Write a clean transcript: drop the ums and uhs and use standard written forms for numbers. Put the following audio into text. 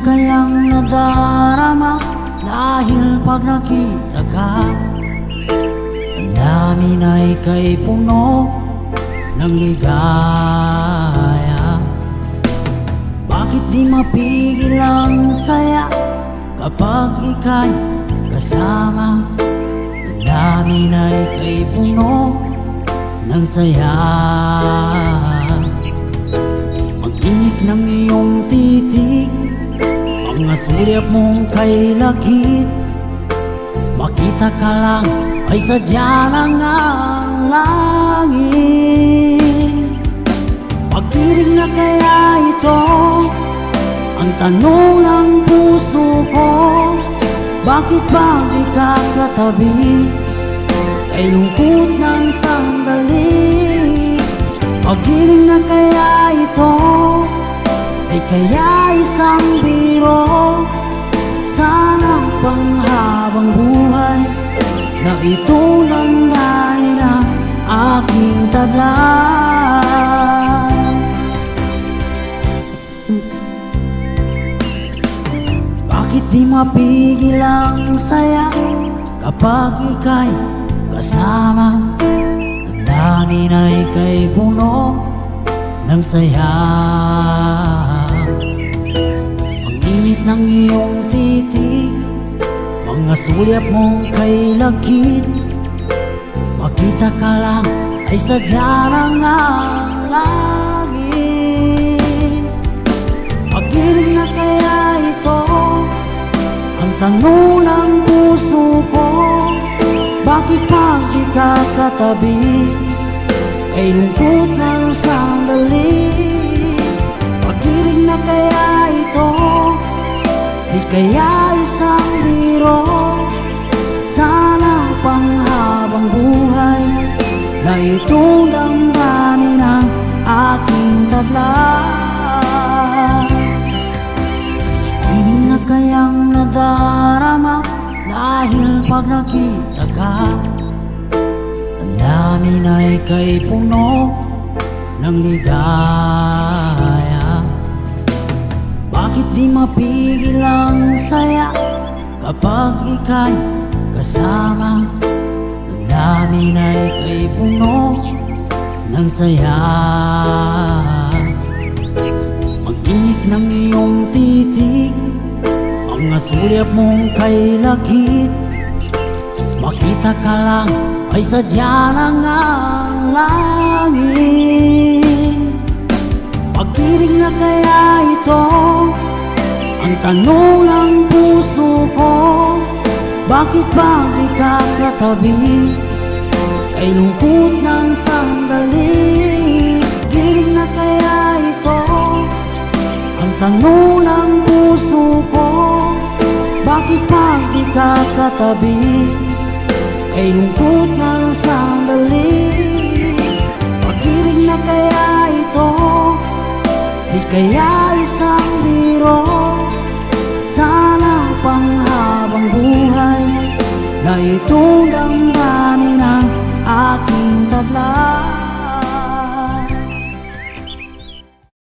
kayang nadarama dahil pag nakita ka, ang namin ay kay puno ng ligaya. Bakit di mapigil ang saya kapag ika'y kasama? Ang namin ay kay puno ng saya. Mag-init ng iyong titig, mga sulyap mong kay lakit. Makita ka lang ay sadya lang ang langit. Pag-ibig na kaya ito ang tanong ng puso ko. Bakit ba di ka katabi kay lungkot ng sandali? Pag-ibig na kaya ito di kaya isang biro? Sana panghabang buhay na ito damdamin ang aking taglay. Bakit di mapigil ang saya kapag ika'y kasama? Ang namin ay kay puno ng saya. Ang init ng iyong titig, mga sulyap mong kay lakit. Makita ka lang ay sadya lang ang langit. Pag-ibig na kaya ito ang tanong ng puso ko. Bakit pag di ka katabi kay lungkot ng sandali? Pag-ibig na kaya ito di kaya isang biro? Sana panghabang buhay na itong damdamin ang aking taglay. Hindi na kayang nadarama dahil pag nakita ka, ang namin ay kay puno ng ligaya. Bakit di mapigil ang saya kapag ika'y kasama? Ang namin ay kay puno ng saya. Mag-init ng iyong titig, mga sulyap mong kay lakit. Makita ka lang ay sadya lang ang langit. Pag-ibig na kaya ito ang tanong ng puso ko. Bakit ba di ka katabi kay lungkot ng sandali? Pag-ibig na kaya ito ang tanong ng puso ko. Bakit ba di ka katabi kay lungkot ng sandali? Pag-ibig na kaya ito di kaya isang biro? Sana panghabang buhay na itong damdamin ang aking taglay.